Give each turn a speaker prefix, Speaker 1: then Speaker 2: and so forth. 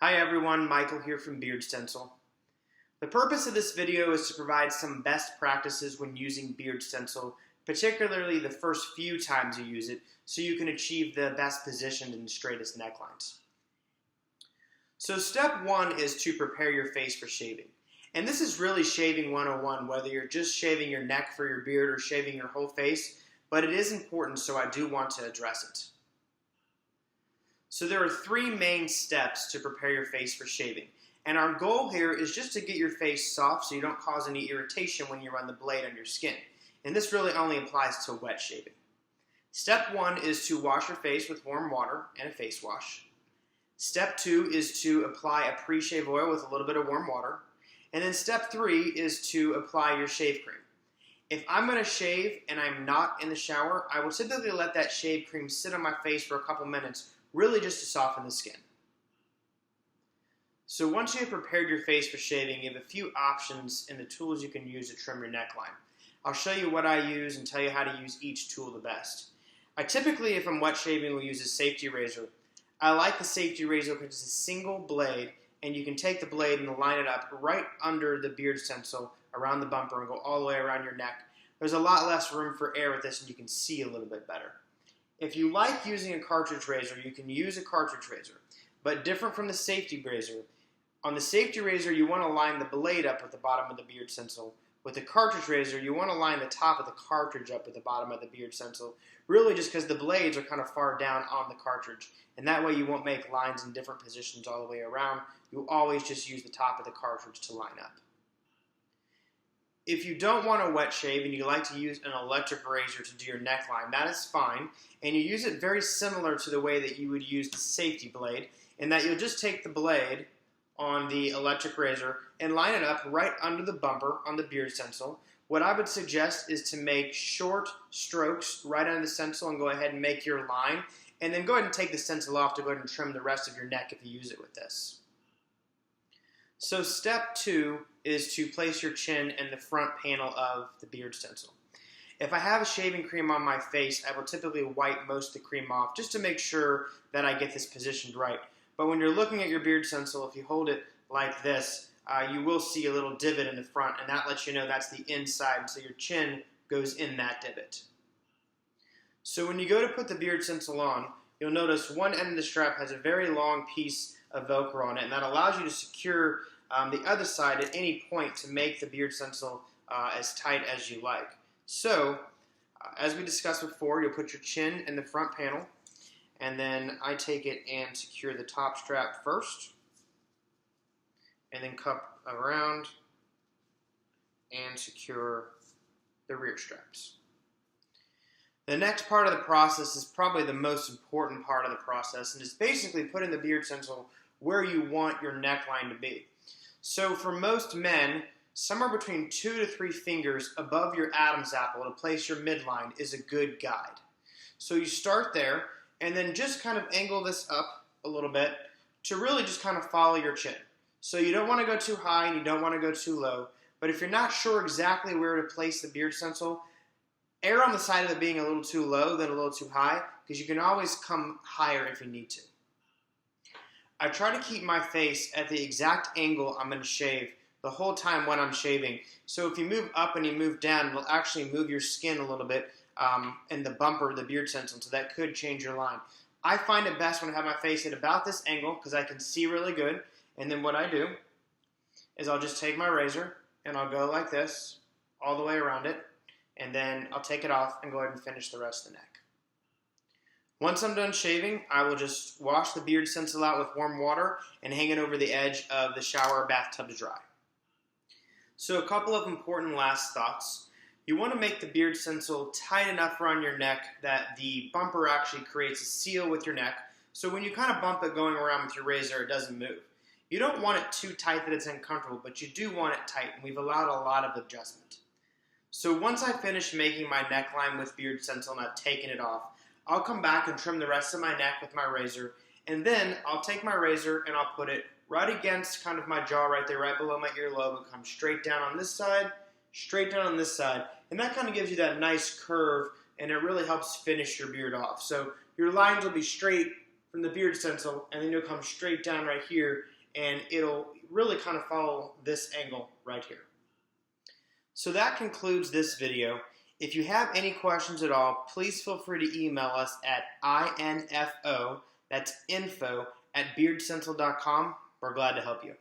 Speaker 1: Hi everyone, Michael here from Beard Stencil. The purpose of this video is to provide some best practices when using Beard Stencil, particularly the first few times you use it, so you can achieve the best position and straightest necklines. So step one is to prepare your face for shaving. And this is really shaving 101, whether you're just shaving your neck for your beard or shaving your whole face, but it is important, so I do want to address it. So there are three main steps to prepare your face for shaving. And our goal here is just to get your face soft so you don't cause any irritation when you run the blade on your skin. And this really only applies to wet shaving. Step one is to wash your face with warm water and a face wash. Step two is to apply a pre-shave oil with a little bit of warm water. And then step three is to apply your shave cream. If I'm going to shave and I'm not in the shower, I will typically let that shave cream sit on my face for a couple minutes, really just to soften the skin. So once you have prepared your face for shaving, you have a few options and the tools you can use to trim your neckline. I'll show you what I use and tell you how to use each tool the best. I typically, if I'm wet shaving, will use a safety razor. I like the safety razor because it's a single blade, and you can take the blade and line it up right under the beard stencil around the bumper and go all the way around your neck. There's a lot less room for air with this and you can see a little bit better. If you like using a cartridge razor, you can use a cartridge razor, but different from the safety razor. On the safety razor, you want to line the blade up with the bottom of the beard stencil. With the cartridge razor, you want to line the top of the cartridge up with the bottom of the beard stencil, really just because the blades are kind of far down on the cartridge, and that way you won't make lines in different positions all the way around. You'll always just use the top of the cartridge to line up. If you don't want to wet shave and you like to use an electric razor to do your neckline, that is fine. And you use it very similar to the way that you would use the safety blade, in that you'll just take the blade on the electric razor and line it up right under the bumper on the beard stencil. What I would suggest is to make short strokes right under the stencil and go ahead and make your line, and then go ahead and take the stencil off to go ahead and trim the rest of your neck if you use it with this. So step two is to place your chin in the front panel of the beard stencil. If I have a shaving cream on my face, I will typically wipe most of the cream off just to make sure that I get this positioned right. But when you're looking at your beard stencil, if you hold it like this, you will see a little divot in the front, and that lets you know that's the inside, so your chin goes in that divot. So when you go to put the beard stencil on, you'll notice one end of the strap has a very long piece of Velcro on it, and that allows you to secure the other side at any point to make the beard stencil as tight as you like. So, as we discussed before, you'll put your chin in the front panel, and then I take it and secure the top strap first, and then cup around and secure the rear straps. The next part of the process is probably the most important part of the process, and it's basically putting the beard stencil where you want your neckline to be. So for most men, somewhere between 2 to 3 fingers above your Adam's apple to place your midline is a good guide. So you start there, and then just kind of angle this up a little bit to really just kind of follow your chin. So you don't want to go too high and you don't want to go too low, but if you're not sure exactly where to place the beard stencil, err on the side of it being a little too low than a little too high, because you can always come higher if you need to. I try to keep my face at the exact angle I'm going to shave the whole time when I'm shaving. So if you move up and you move down, it'll actually move your skin a little bit in the bumper of the beard stencil, so that could change your line. I find it best when I have my face at about this angle because I can see really good. And then what I do is I'll just take my razor and I'll go like this all the way around it, and then I'll take it off and go ahead and finish the rest of the neck. Once I'm done shaving, I will just wash the beard stencil out with warm water and hang it over the edge of the shower or bathtub to dry. So a couple of important last thoughts. You want to make the beard stencil tight enough around your neck that the bumper actually creates a seal with your neck, so when you kind of bump it going around with your razor, it doesn't move. You don't want it too tight that it's uncomfortable, but you do want it tight, and we've allowed a lot of adjustment. So once I finish making my neckline with beard stencil and I've taken it off, I'll come back and trim the rest of my neck with my razor, and then I'll take my razor and I'll put it right against kind of my jaw right there, right below my earlobe, and come straight down on this side, straight down on this side, and that kind of gives you that nice curve, and it really helps finish your beard off. So your lines will be straight from the beard stencil, and then you'll come straight down right here, and it'll really kind of follow this angle right here. So that concludes this video. If you have any questions at all, please feel free to email us at info, that's info, @beardstencil.com. We're glad to help you.